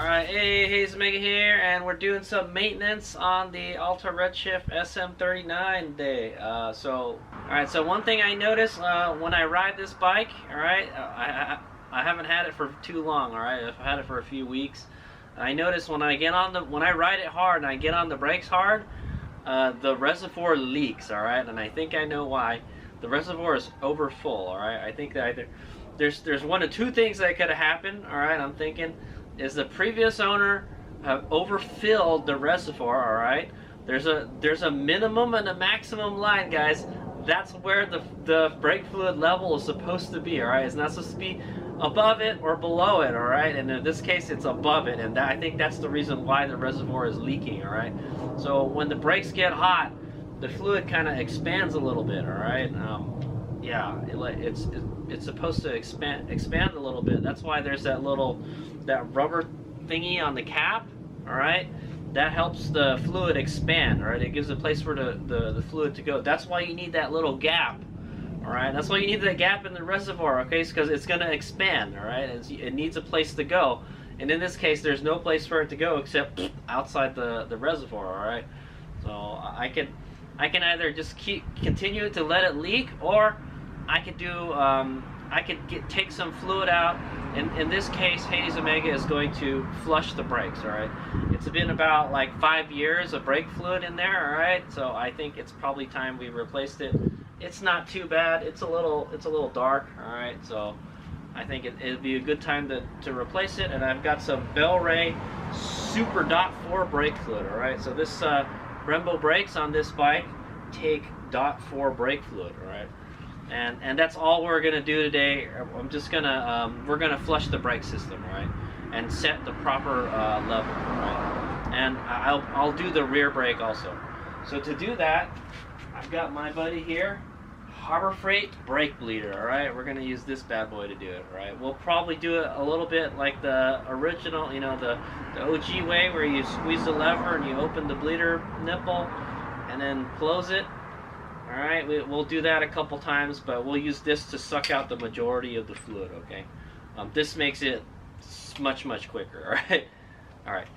Alright, hey, Hayes Mega here, and we're doing some maintenance on the Alta Redshift SM39 today. Alright, so one thing I noticed when I ride this bike, alright, I haven't had it for too long, alright, I've had it for a few weeks. I notice when I ride it hard and I get on the brakes hard, the reservoir leaks, alright, and I think I know why. The reservoir is over full, alright. I think that there's one of two things that could have happened, alright. I'm thinking is the previous owner have overfilled the reservoir, alright. There's a minimum and a maximum line, guys. That's where the brake fluid level is supposed to be, alright. It's not supposed to be above it or below it, alright. And in this case it's above it, and I think that's the reason why the reservoir is leaking, alright. So when the brakes get hot, the fluid kind of expands a little bit, alright. Yeah, it's supposed to expand a little bit. That's why there's that rubber thingy on the cap, alright. That helps the fluid expand, alright. It gives a place for the fluid to go. That's why you need that little gap, alright. That's why you need that gap in the reservoir, okay, because it's going to expand, alright. It needs a place to go, and in this case there's no place for it to go except outside the reservoir, alright. So I can either just continue to let it leak, or I could do take some fluid out. In this case, Hades Omega is going to flush the brakes, alright. It's been about like 5 years of brake fluid in there, alright. So I think it's probably time we replaced it. It's not too bad. It's a little dark, alright. So I think it'd be a good time to replace it. And I've got some Bel-Ray Super .4 brake fluid, alright. So this Brembo brakes on this bike take .4 brake fluid, alright. And that's all we're gonna do today. I'm just gonna we're gonna flush the brake system, right, and set the proper level, right. And I'll do the rear brake also. So to do that, I've got my buddy here, Harbor Freight brake bleeder. All right, we're gonna use this bad boy to do it. Right, we'll probably do it a little bit like the original, you know, the OG way, where you squeeze the lever and you open the bleeder nipple and then close it. Alright, we'll do that a couple times, but we'll use this to suck out the majority of the fluid, okay? This makes it much quicker, alright? Alright.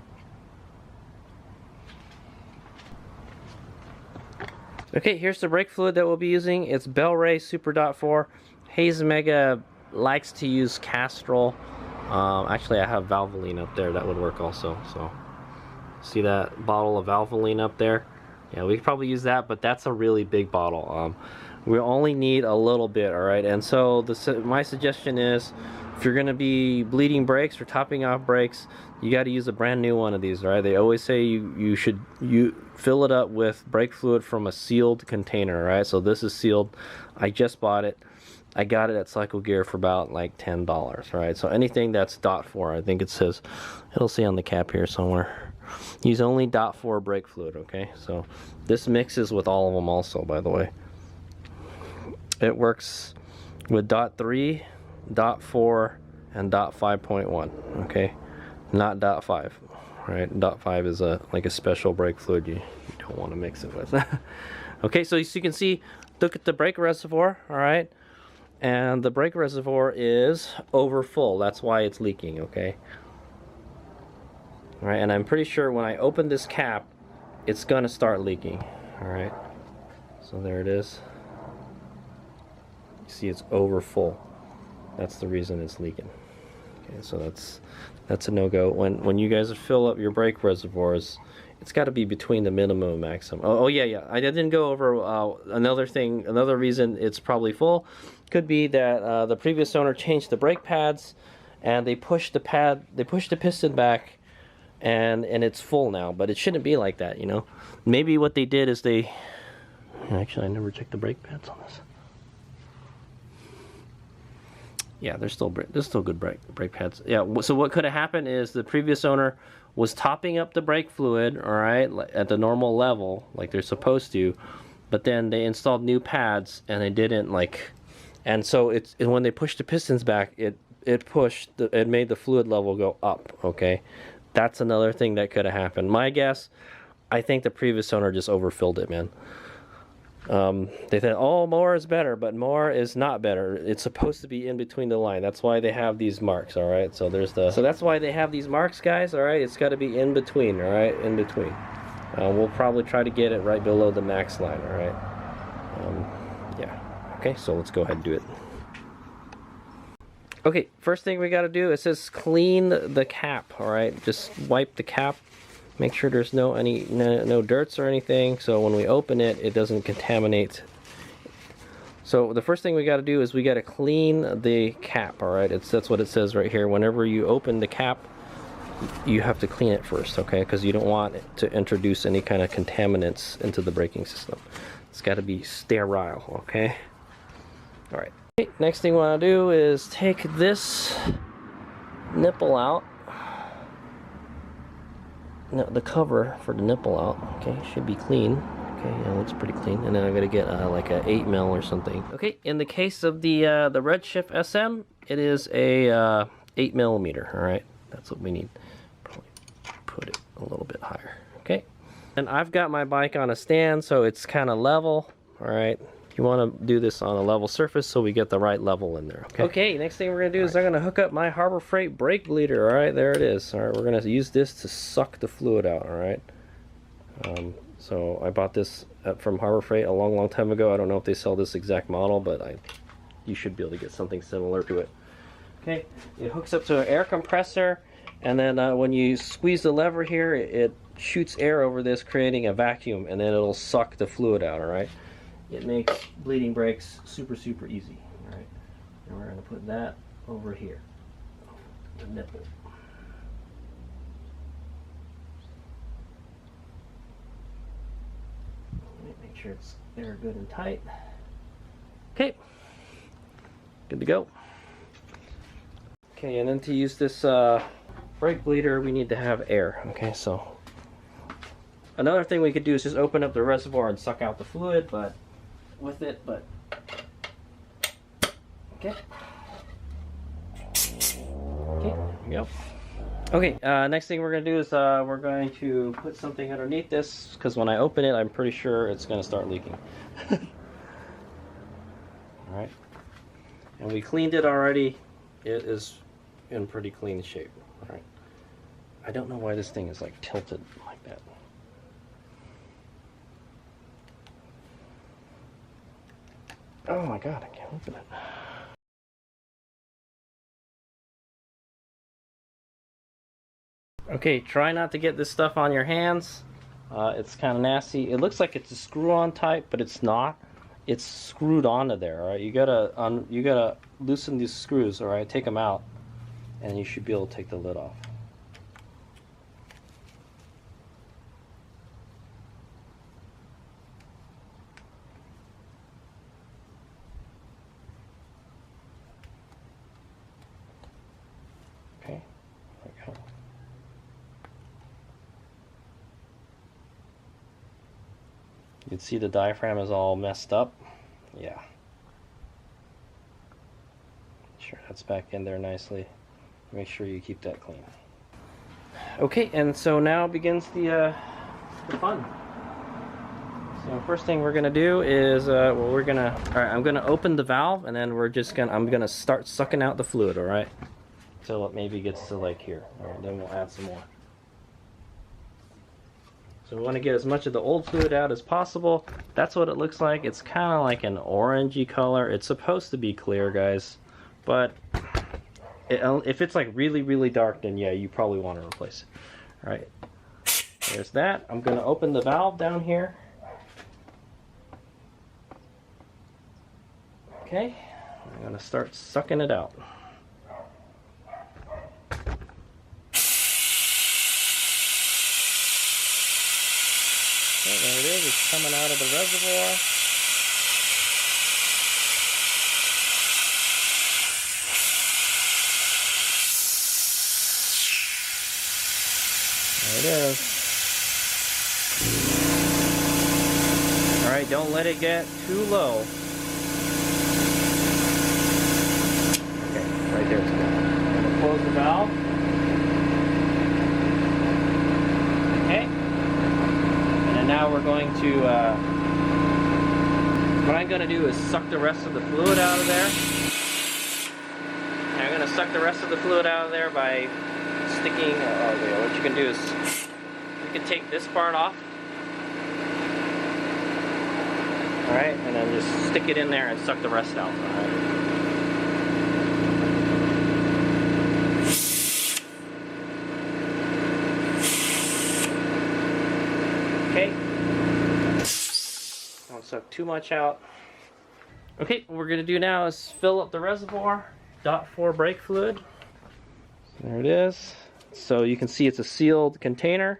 Okay, here's the brake fluid that we'll be using. It's Bel-Ray Super .4. Hayes Omega likes to use Castrol. Actually, I have Valvoline up there. That would work also. So, see that bottle of Valvoline up there? Yeah, we could probably use that, but that's a really big bottle. We only need a little bit, all right? And so my suggestion is, if you're going to be bleeding brakes or topping off brakes, you got to use a brand new one of these, right? They always say you should fill it up with brake fluid from a sealed container, right? So this is sealed. I just bought it. I got it at Cycle Gear for about like $10, right? So anything that's .4, I think it says, it'll say on the cap here somewhere. Use only .4 brake fluid, okay? So this mixes with all of them also, by the way. It works with .3, .4, and .5.1, okay? Not .5, right? .5 is like a special brake fluid you don't want to mix it with. Okay, so you can see, look at the brake reservoir, all right? And the brake reservoir is over full. That's why it's leaking, okay? All right, and I'm pretty sure when I open this cap, it's gonna start leaking. All right, so there it is. You see, it's over full. That's the reason it's leaking. Okay, so that's a no-go. When you guys fill up your brake reservoirs, it's got to be between the minimum and maximum. Oh yeah. I didn't go over another thing. Another reason it's probably full could be that the previous owner changed the brake pads, and they pushed the piston back. And it's full now, but it shouldn't be like that, you know. Maybe what they did is actually, I never checked the brake pads on this. Yeah, there's still good brake pads. Yeah, so what could have happened is the previous owner was topping up the brake fluid, all right, at the normal level like they're supposed to, but then they installed new pads and they didn't and so when they pushed the pistons back, it made the fluid level go up, okay? That's another thing that could have happened. My guess, I think the previous owner just overfilled it, man. They said, oh, more is better, but more is not better. It's supposed to be in between the line. That's why they have these marks, all right? So that's why they have these marks, guys, all right? It's got to be in between, all right? In between. We'll probably try to get it right below the max line, all right? Yeah. Okay, so let's go ahead and do it. Okay, first thing we got to do, it says clean the cap, all right? Just wipe the cap. Make sure there's no dirts or anything, so when we open it, it doesn't contaminate. So the first thing we got to do is we got to clean the cap, all right? That's what it says right here. Whenever you open the cap, you have to clean it first, okay? Because you don't want it to introduce any kind of contaminants into the braking system. It's got to be sterile, okay? All right. Okay, next thing we want to do is take this nipple out. No, the cover for the nipple out. Okay, should be clean. Okay, yeah, it looks pretty clean. And then I'm gonna get like a 8 mil or something. Okay, in the case of the Redshift SM, it is a 8 millimeter. All right, that's what we need. Probably put it a little bit higher. Okay, and I've got my bike on a stand, so it's kind of level. All right. You want to do this on a level surface so we get the right level in there. Okay, next thing we're going to do is I'm going to hook up my Harbor Freight brake bleeder. Alright, there it is. Alright, we're going to use this to suck the fluid out. Alright. So I bought this from Harbor Freight a long time ago. I don't know if they sell this exact model, but you should be able to get something similar to it. Okay, it hooks up to an air compressor, and then when you squeeze the lever here, it shoots air over this, creating a vacuum, and then it'll suck the fluid out. Alright. It makes bleeding brakes super easy. All right, and we're going to put that over here, the nipple. Make sure it's there good and tight. Okay, good to go. Okay, and then to use this brake bleeder, we need to have air. Okay, so another thing we could do is just open up the reservoir and suck out the fluid, but okay. Okay, there we go. Okay, next thing we're going to do is we're going to put something underneath this, because when I open it, I'm pretty sure it's going to start leaking. Alright, and we cleaned it already. It is in pretty clean shape. Alright, I don't know why this thing is like tilted like that. Oh my god, I can't open it. Okay, try not to get this stuff on your hands. It's kind of nasty. It looks like it's a screw-on type, but it's not. It's screwed onto there. All right, you gotta loosen these screws. All right, take them out, and you should be able to take the lid off. Okay, there we go. You can see the diaphragm is all messed up. Yeah. Sure, that's back in there nicely. Make sure you keep that clean. Okay, and so now begins the fun. So first thing we're gonna do is all right, I'm gonna open the valve, and then I'm gonna start sucking out the fluid. All right, until it maybe gets to like here. All right, then we'll add some more. So we want to get as much of the old fluid out as possible. That's what it looks like. It's kind of like an orangey color. It's supposed to be clear, guys, but if it's like really dark, then yeah, you probably want to replace it. All right, there's that. I'm going to open the valve down here. Okay, I'm going to start sucking it out. Okay, there it is. It's coming out of the reservoir. There it is. Alright, don't let it get too low. Okay, right there it's good. I'm going to close the valve. Okay. And now we're going to what I'm going to do is suck the rest of the fluid out of there. And I'm going to suck the rest of the fluid out of there by sticking, what you can do is, you can take this part off. Alright, and then just stick it in there and suck the rest out. Alright. Okay. Don't suck too much out. Okay, what we're going to do now is fill up the reservoir. .4 brake fluid. There it is. So you can see it's a sealed container.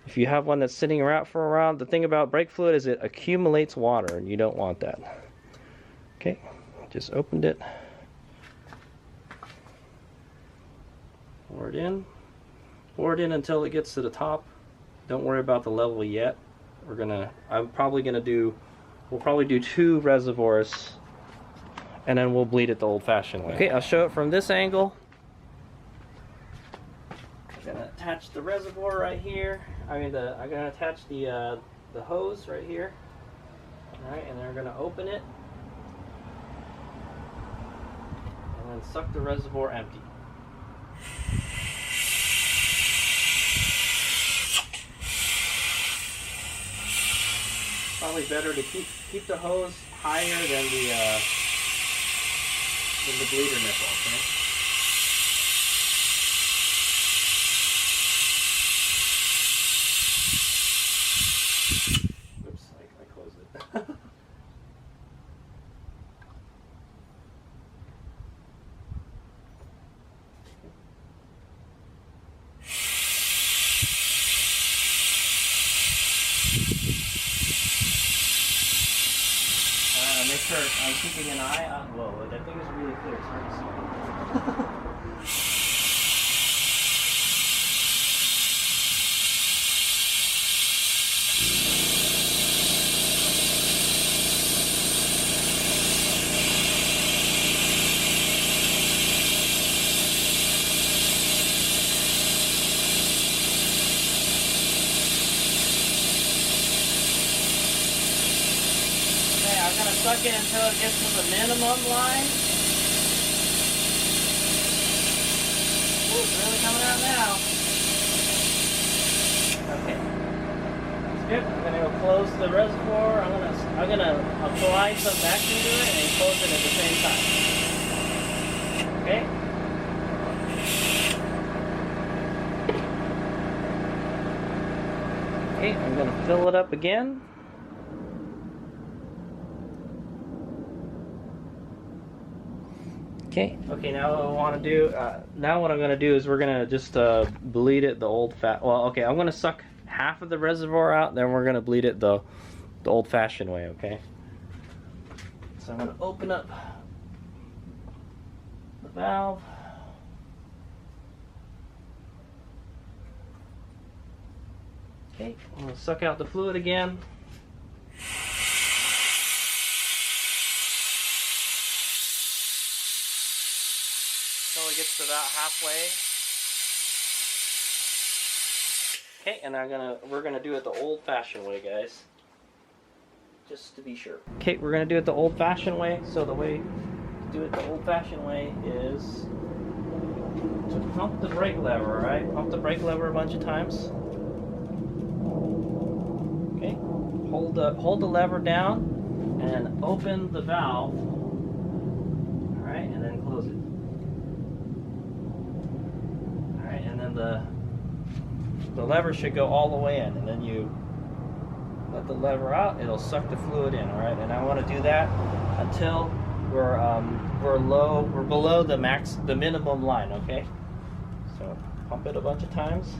If you have one that's sitting around for a while, the thing about brake fluid is it accumulates water, and you don't want that. Okay, just opened it. Pour it in. Pour it in until it gets to the top. Don't worry about the level yet. We'll probably do 2 reservoirs, and then we'll bleed it the old-fashioned way. Okay, I'll show it from this angle. I'm gonna attach the reservoir right here. I'm gonna attach the hose right here. All right, and then we're gonna open it, and then suck the reservoir empty. Probably better to keep the hose higher than the bleeder nipple. Okay? Oops, I closed it. Make sure I'm keeping an eye on. Whoa, that thing is really clear. It's hard to see. I'm going to suck it until it gets to the minimum line. Ooh, it's really coming out now. Okay. That's good. I'm going to go close the reservoir. I'm going to apply some vacuum to it and close it at the same time. Okay? Okay, I'm going to fill it up again. Okay, now what I want to do, now what I'm going to do is we're going to just bleed it the I'm going to suck half of the reservoir out, then we're going to bleed it the old-fashioned way, okay? So I'm going to open up the valve. Okay, I'm going to suck out the fluid again. Until it gets to about halfway. Okay, and we're gonna do it the old-fashioned way, guys. Just to be sure. Okay, we're gonna do it the old-fashioned way. So the way to do it the old-fashioned way is to pump the brake lever, alright? Pump the brake lever a bunch of times. Okay. Hold the lever down and open the valve. Alright, and then close it. And then the lever should go all the way in, and then you let the lever out, it'll suck the fluid in. All right, and I want to do that until we're below the minimum line. Okay, so pump it a bunch of times,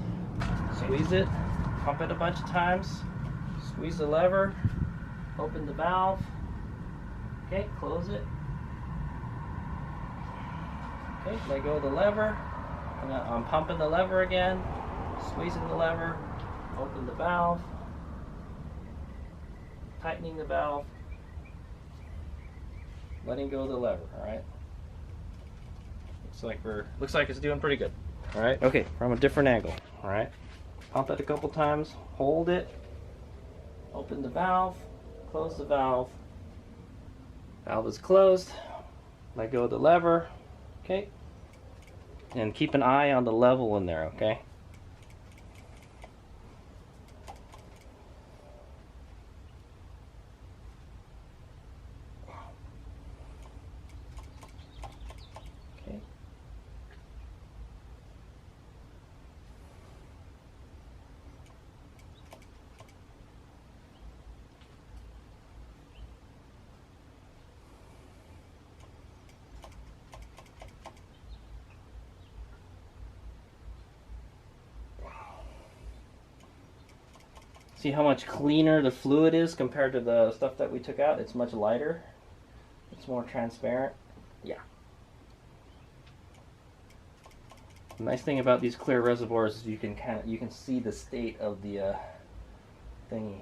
squeeze it, pump it a bunch of times, squeeze the lever, open the valve. Okay, close it. Okay, let go of the lever. I'm pumping the lever again, squeezing the lever, open the valve, tightening the valve, letting go of the lever. All right. Looks like it's doing pretty good. All right. Okay, from a different angle. All right. Pump it a couple times, hold it, open the valve, close the valve. Valve is closed. Let go of the lever. Okay. And keep an eye on the level in there, okay? Okay. See how much cleaner the fluid is compared to the stuff that we took out? It's much lighter. It's more transparent. Yeah. The nice thing about these clear reservoirs is you can see the state of the thingy.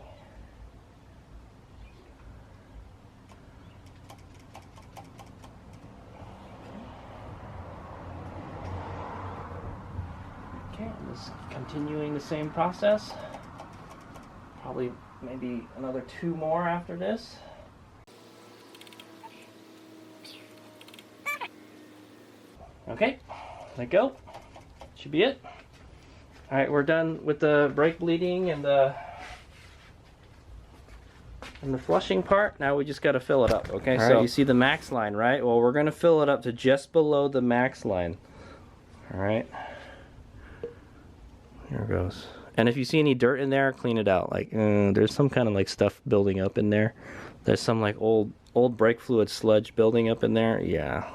Okay, I'm just continuing the same process. Probably maybe another 2 more after this. Okay, let go. Should be it. Alright, we're done with the brake bleeding and the flushing part. Now we just got to fill it up, okay? So you see the max line, right? Well, we're going to fill it up to just below the max line. Alright. Here it goes. And if you see any dirt in there, clean it out. Like, there's some kind of like stuff building up in there. There's some like old brake fluid sludge building up in there. Yeah,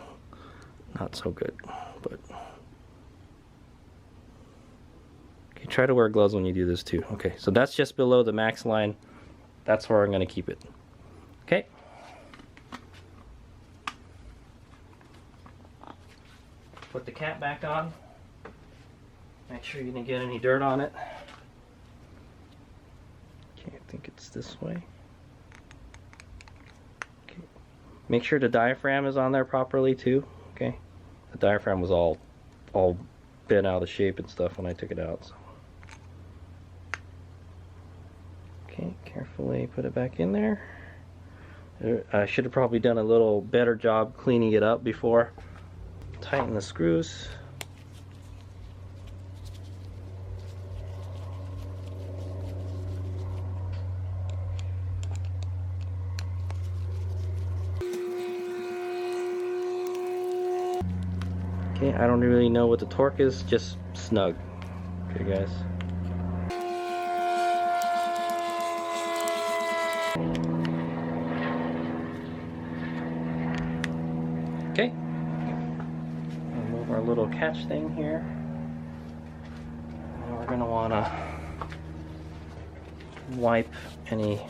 not so good. But okay, try to wear gloves when you do this too. Okay, so that's just below the max line. That's where I'm going to keep it. Okay. Put the cap back on. Make sure you didn't get any dirt on it. Okay, I think it's this way. Okay. Make sure the diaphragm is on there properly too. Okay. The diaphragm was all bent out of shape and stuff when I took it out. So. Okay, carefully put it back in there. I should have probably done a little better job cleaning it up before. Tighten the screws. Okay, I don't really know what the torque is, just snug. Okay, guys. Okay. We'll move our little catch thing here. And we're going to want to wipe any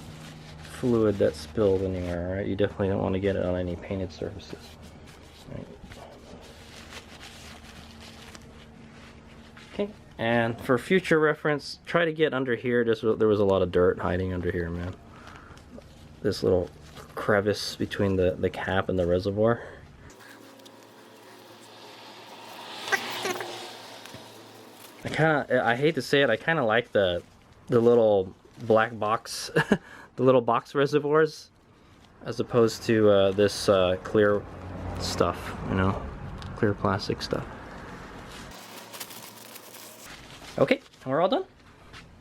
fluid that's spilled anywhere, alright? You definitely don't want to get it on any painted surfaces. Right. Okay, and for future reference, try to get under here. There was a lot of dirt hiding under here, man. This little crevice between the cap and the reservoir. I hate to say it, I kind of like the little black box, the little box reservoirs, as opposed to this clear stuff, you know, clear plastic stuff. Okay, we're all done.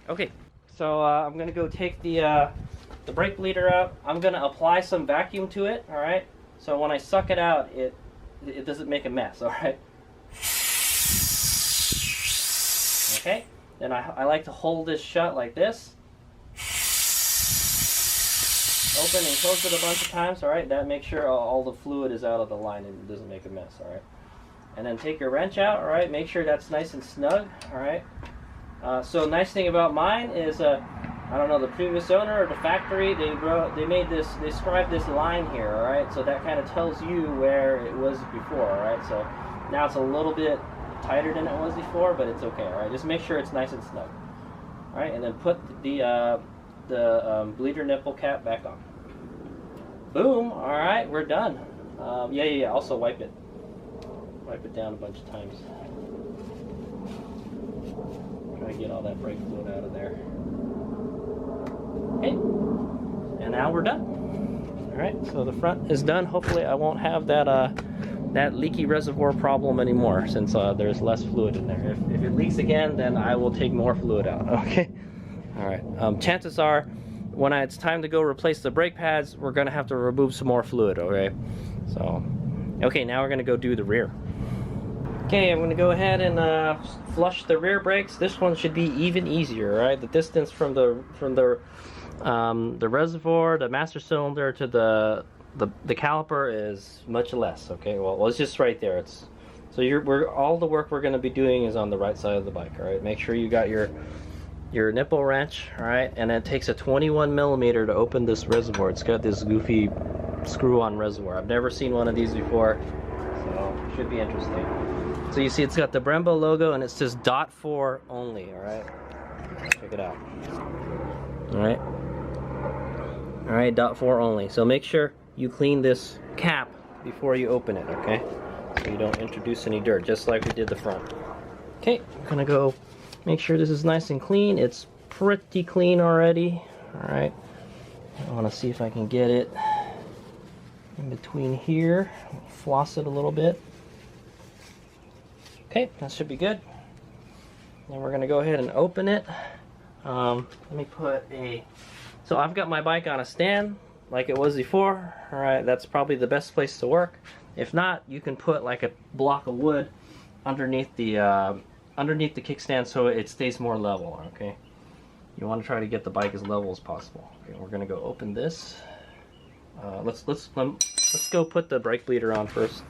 Okay, so I'm gonna go take the brake bleeder out. I'm gonna apply some vacuum to it. All right. So when I suck it out, it doesn't make a mess. All right. Okay. Then I like to hold this shut like this. Open and close it a bunch of times. All right. That makes sure all the fluid is out of the line and it doesn't make a mess. All right. And then take your wrench out, all right? Make sure that's nice and snug, all right? So nice thing about mine is, I don't know, the previous owner or the factory, they scribed this line here, all right? So that kind of tells you where it was before, all right? So now it's a little bit tighter than it was before, but it's okay, all right? Just make sure it's nice and snug, all right? And then put the bleeder nipple cap back on. Boom, all right, we're done. Yeah, also wipe it. Wipe it down a bunch of times. Try to get all that brake fluid out of there. Okay. And now we're done. All right, so the front is done. Hopefully I won't have that that leaky reservoir problem anymore, since there's less fluid in there. If it leaks again, then I will take more fluid out. Okay. All right. Chances are, when it's time to go replace the brake pads, we're gonna have to remove some more fluid. Okay. So, okay, now we're gonna go do the rear. Okay, I'm gonna go ahead and flush the rear brakes. This one should be even easier, right? The distance from the reservoir, the master cylinder, to the caliper is much less. Okay, well it's just right there. It's so all the work we're going to be doing is on the right side of the bike. All right, make sure you got your nipple wrench. All right, and it takes a 21 millimeter to open this reservoir. It's got this goofy screw-on reservoir. I've never seen one of these before, so it should be interesting. So you see, it's got the Brembo logo and it says .4 only. All right, check it out. All right. All right, .4 only. So make sure you clean this cap before you open it, okay? So you don't introduce any dirt, just like we did the front. Okay, I'm gonna go make sure this is nice and clean. It's pretty clean already. All right, I wanna see if I can get it in between here. Floss it a little bit. Okay, that should be good. Then we're gonna go ahead and open it. Let me put so I've got my bike on a stand like it was before. All right, that's probably the best place to work. If not, you can put like a block of wood underneath the kickstand so it stays more level. Okay, you want to try to get the bike as level as possible. Okay, we're gonna go open this. Let's go put the brake bleeder on first.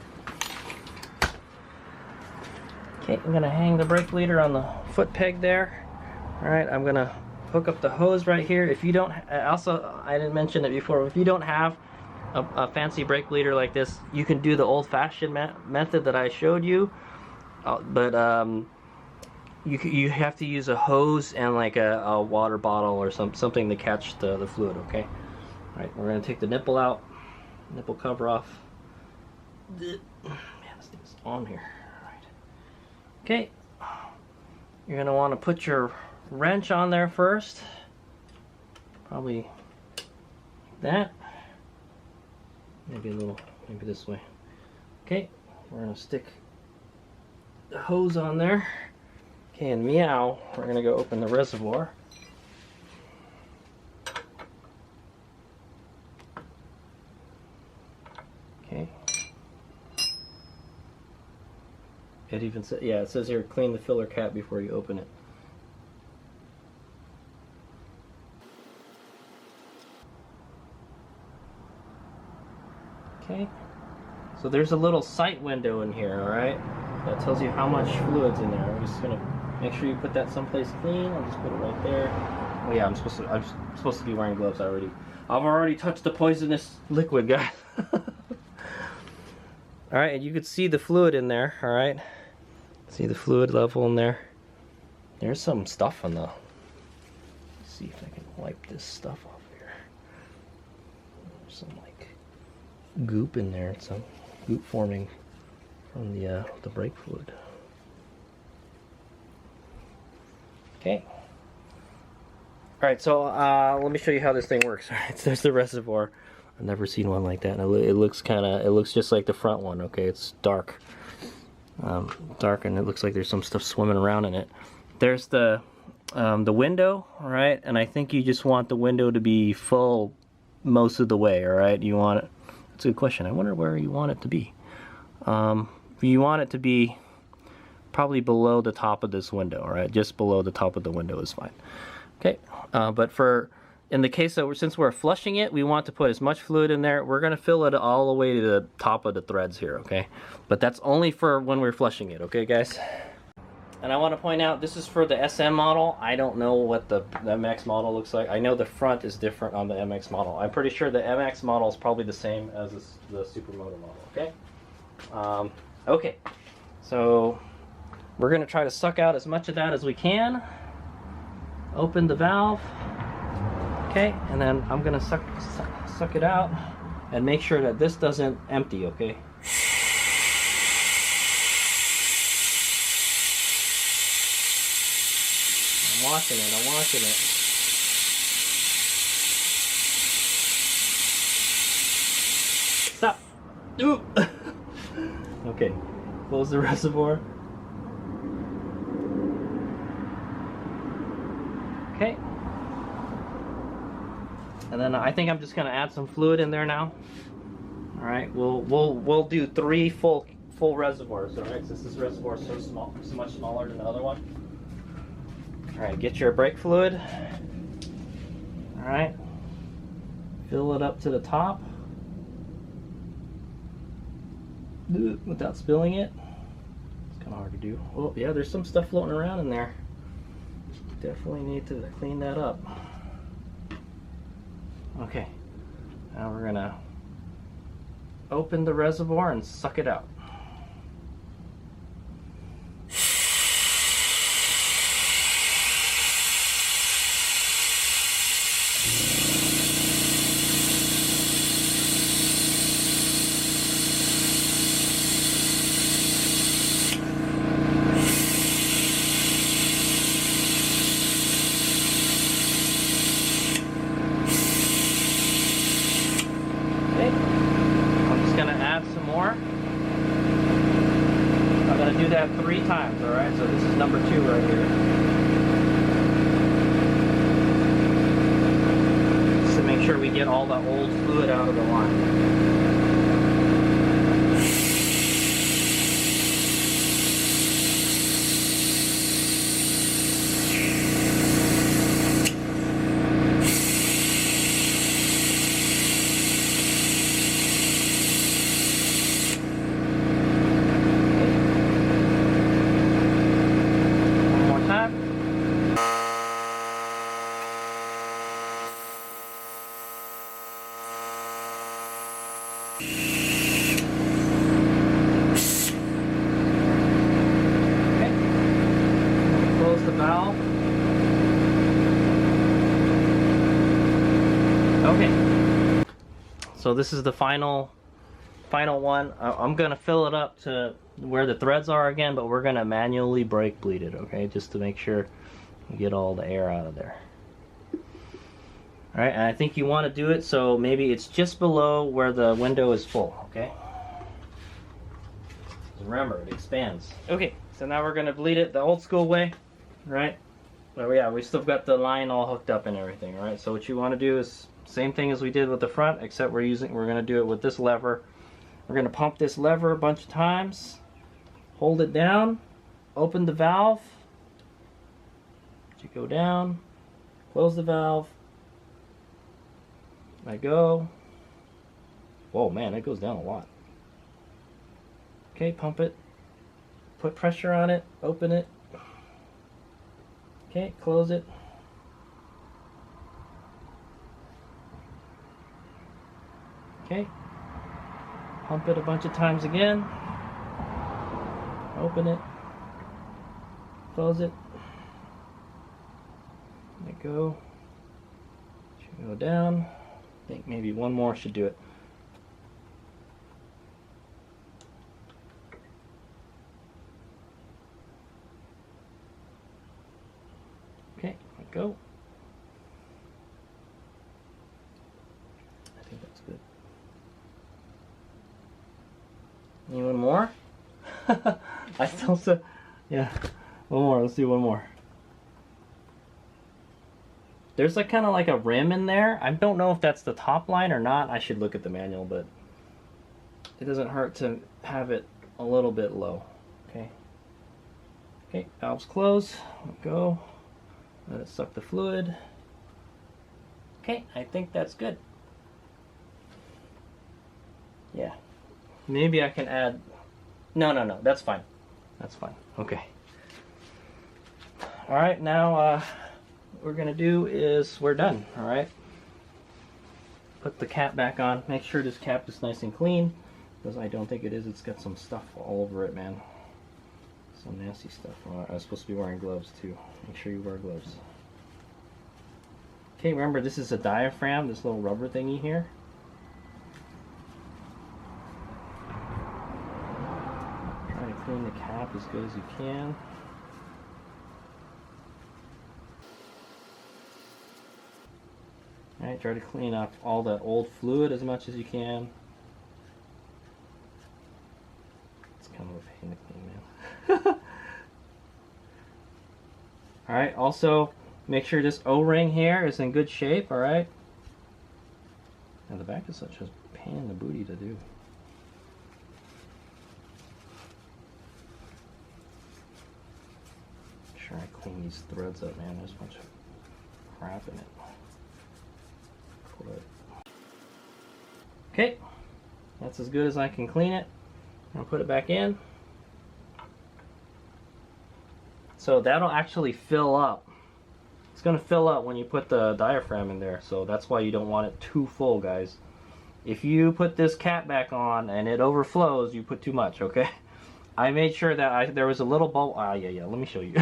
Okay, I'm gonna hang the brake bleeder on the foot peg there. All right, I'm gonna hook up the hose right here. If you don't, also I didn't mention it before, if you don't have a fancy brake bleeder like this, you can do the old-fashioned method that I showed you, but you have to use a hose and like a water bottle or something to catch the fluid. Okay. All right, we're gonna take the nipple out, nipple cover off. Man, this thing's on here. All right. Okay. You're gonna want to put your wrench on there first, probably that, maybe maybe this way. Okay, we're gonna stick the hose on there. Okay, and meow, we're gonna go open the reservoir. Okay, it even says, yeah, it says here, clean the filler cap before you open it. Okay, so there's a little sight window in here, all right? That tells you how much fluid's in there. I'm just gonna make sure you put that someplace clean. I'll just put it right there. Oh yeah, I'm supposed to be wearing gloves already. I've already touched the poisonous liquid, guys. All right, and you can see the fluid in there, all right? See the fluid level in there. There's some stuff on the, let's see if I can wipe this stuff off here. There's some like goop in there, some goop forming from the brake fluid. Okay. All right, so let me show you how this thing works. All right, so there's the reservoir. I've never seen one like that. It looks just like the front one. Okay, it's dark, and it looks like there's some stuff swimming around in it. There's the window, all right, and I think you just want the window to be full most of the way. All right, you want it. That's a good question. I wonder where you want it to be. You want it to be probably below the top of this window, all right? Just below the top of the window is fine. Okay, but in the case that since we're flushing it, we want to put as much fluid in there. We're gonna fill it all the way to the top of the threads here, okay? But that's only for when we're flushing it, okay, guys? And I want to point out, this is for the SM model. I don't know what the MX model looks like. I know the front is different on the MX model. I'm pretty sure the MX model is probably the same as the Supermoto model, okay? Okay, so we're going to try to suck out as much of that as we can. Open the valve, okay? And then I'm going to suck it out and make sure that this doesn't empty, okay? I'm watching it. Ooh. Okay, close the reservoir. Okay. And then I think I'm just gonna add some fluid in there now. All right, we'll do 3 full reservoirs. All right, since this reservoir is so small, so much smaller than the other one. All right, get your brake fluid. All right, fill it up to the top without spilling it. It's kind of hard to do. Oh yeah, there's some stuff floating around in there. Definitely need to clean that up. Okay, now we're gonna open the reservoir and suck it out. Do that 3 times, all right? So this is number 2 right here. Just to make sure we get all the old fluid out of the line. Okay, so this is the final one. I'm gonna fill it up to where the threads are again, but we're gonna manually brake bleed it, okay, just to make sure we get all the air out of there. All right, and I think you want to do it so maybe it's just below where the window is full, okay? Remember, it expands. Okay, so now we're gonna bleed it the old school way, right? Oh yeah, we still got the line all hooked up and everything, right? So what you want to do is same thing as we did with the front, except we're gonna do it with this lever. We're gonna pump this lever a bunch of times, hold it down, open the valve, you go down, close the valve, let go. Whoa, man, it goes down a lot. Okay, pump it, put pressure on it, open it. Okay, close it. Okay, pump it a bunch of times again, open it, close it, let go, should go down. I think maybe one more should do it. Okay, let go. I think that's good. Anyone more? I still say, yeah. One more. Let's do one more. There's like kind of like a rim in there. I don't know if that's the top line or not. I should look at the manual, but it doesn't hurt to have it a little bit low. Okay. Okay, valves close. Let go. Let it suck the fluid. Okay, I think that's good. Yeah. Maybe I can add... No, that's fine. That's fine. Okay. Alright, now what we're going to do is we're done. Alright. Put the cap back on. Make sure this cap is nice and clean, because I don't think it is. It's got some stuff all over it, man. Some nasty stuff. I was supposed to be wearing gloves too. Make sure you wear gloves. Okay, remember this is a diaphragm, this little rubber thingy here. Try to clean the cap as good as you can. Alright, try to clean up all that old fluid as much as you can. kind of a pain to clean, man. Alright, also make sure this O-ring here is in good shape, alright? Now the back is such a pain in the booty to do. Make sure I clean these threads up, man. There's a bunch of crap in it. Okay, that's as good as I can clean it. I'll put it back in. So that'll actually fill up. It's going to fill up when you put the diaphragm in there, so that's why you don't want it too full, guys. If you put this cap back on and it overflows, you put too much, okay? I made sure that there was a little bubble. Yeah, let me show you.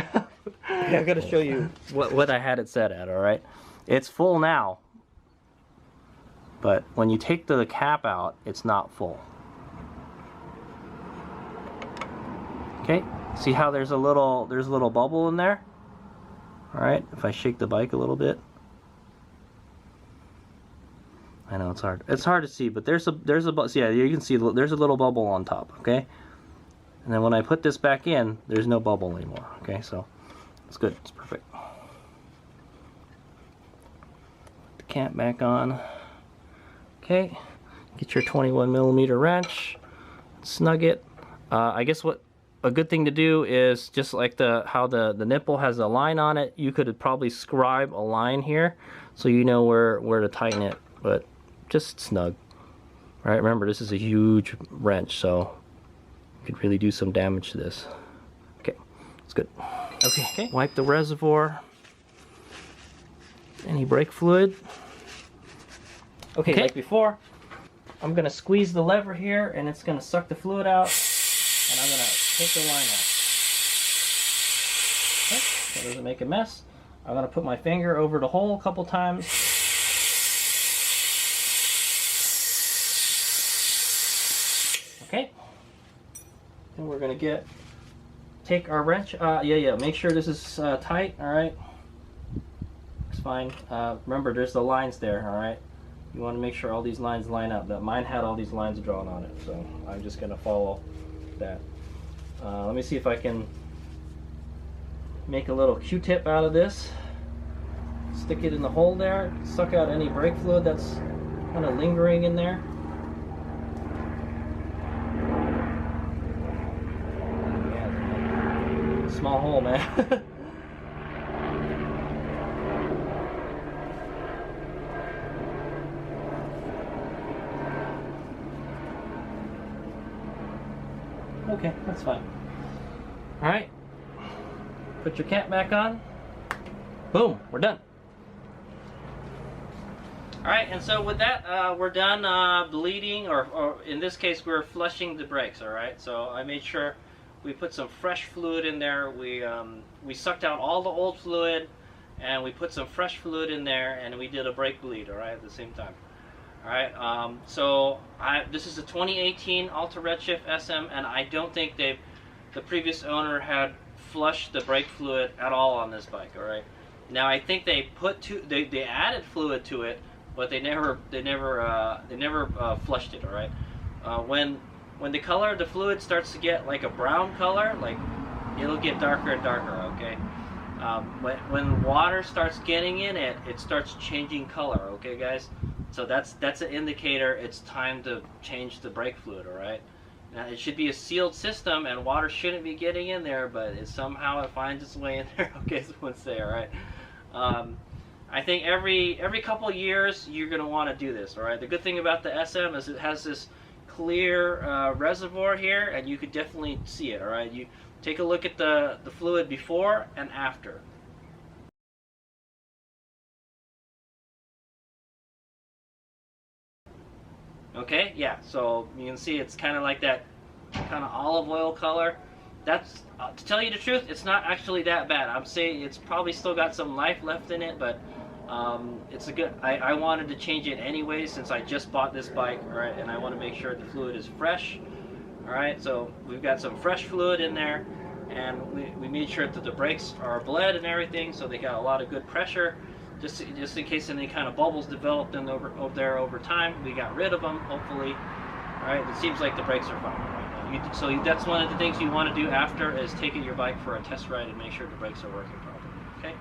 I got to show you what I had it set at, alright? It's full now, but when you take the cap out, it's not full. Okay, see how there's a little bubble in there? Alright, if I shake the bike a little bit. I know it's hard. It's hard to see, but there's a yeah, you can see there's a little bubble on top, okay? And then when I put this back in, there's no bubble anymore, okay? So it's good. It's perfect. Put the cap back on. Okay. Get your 21mm wrench. Snug it. I guess what a good thing to do is just like how the nipple has a line on it, you could probably scribe a line here so you know where to tighten it, but just snug. All right, remember this is a huge wrench, so you could really do some damage to this. Okay, it's good. Okay, wipe the reservoir. Any brake fluid. Okay, like before, I'm gonna squeeze the lever here and it's gonna suck the fluid out, and I'm gonna take the line out. Okay, so it doesn't make a mess. I'm gonna put my finger over the hole a couple times. Okay, and we're gonna take our wrench. Make sure this is tight. All right, it's fine. Remember, there's the lines there. All right, you want to make sure all these lines line up. That mine had all these lines drawn on it, so I'm just gonna follow that. Let me see if I can make a little Q-tip out of this. Stick it in the hole there. Suck out any brake fluid that's kind of lingering in there. Small hole, man. Okay, that's fine. Alright. Put your cap back on. Boom, we're done. Alright, and so with that, we're done bleeding, or in this case, we're flushing the brakes, alright? So I made sure we put some fresh fluid in there. We sucked out all the old fluid, and we put some fresh fluid in there, and we did a brake bleed, alright, at the same time. Alright, this is a 2018 Alta Redshift SM, and I don't think the previous owner had flushed the brake fluid at all on this bike, alright? Now I think they they added fluid to it, but they never flushed it, alright? When the color of the fluid starts to get like a brown color, like it'll get darker and darker, okay? When water starts getting in it, it starts changing color, okay guys? So that's an indicator it's time to change the brake fluid, alright? Now it should be a sealed system and water shouldn't be getting in there, but somehow it finds its way in there, okay, so let's say, alright? I think every couple years you're going to want to do this, alright? The good thing about the SM is it has this clear reservoir here, and you could definitely see it, alright? You take a look at the fluid before and after. Okay, yeah, so you can see it's kind of like that kind of olive oil color. That's, to tell you the truth, it's not actually that bad. I'm saying it's probably still got some life left in it, but it's a good, I wanted to change it anyway since I just bought this bike, alright, and I want to make sure the fluid is fresh. Alright, so we've got some fresh fluid in there, and we made sure that the brakes are bled and everything, so they got a lot of good pressure. Just in case any kind of bubbles developed over there over time, we got rid of them, hopefully. All right, it seems like the brakes are fine. Right? So that's one of the things you want to do after is take your bike for a test ride and make sure the brakes are working properly. Okay.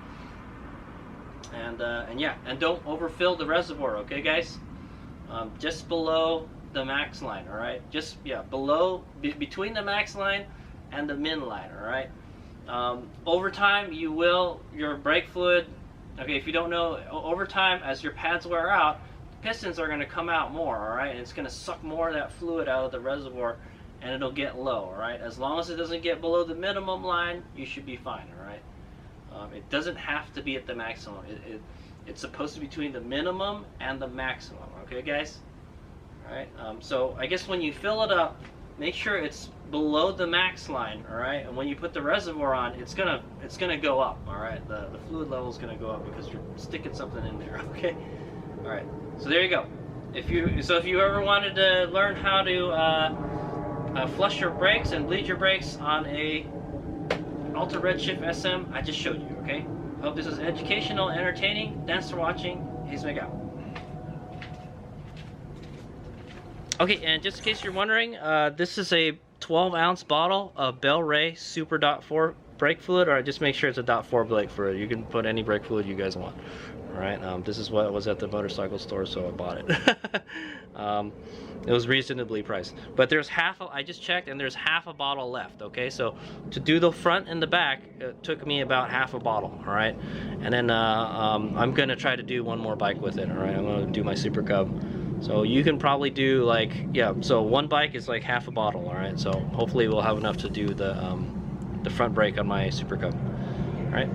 And yeah, and don't overfill the reservoir. Okay, guys. Just below the max line. All right. Just below, between the max line and the min line. All right. Over time, your brake fluid. Okay, if you don't know, over time as your pads wear out, pistons are going to come out more, all right, and it's going to suck more of that fluid out of the reservoir, and it'll get low, all right. As long as it doesn't get below the minimum line, you should be fine, all right. It doesn't have to be at the maximum. It's supposed to be between the minimum and the maximum, okay, guys. All right. So I guess when you fill it up, make sure it's below the max line, all right. And when you put the reservoir on, it's gonna go up, all right. The fluid level is gonna go up because you're sticking something in there, okay. All right. So there you go. If you ever wanted to learn how to flush your brakes and bleed your brakes on a Alta Redshift SM, I just showed you. Okay. Hope this is educational, entertaining. Thanks for watching. He's Meg out. Okay, and just in case you're wondering, this is a 12-ounce bottle of Bell Ray Super .4 brake fluid, or just make sure it's a .4 brake fluid. You can put any brake fluid you guys want. All right, this is what was at the motorcycle store, so I bought it. It was reasonably priced, but there's I just checked, and there's half a bottle left. Okay, so to do the front and the back, it took me about half a bottle. All right, and then I'm gonna try to do one more bike with it. All right, I'm gonna do my Super Cub. So you can probably do like, so one bike is like half a bottle. All right, so hopefully we'll have enough to do the front brake on my Super Cub. All right.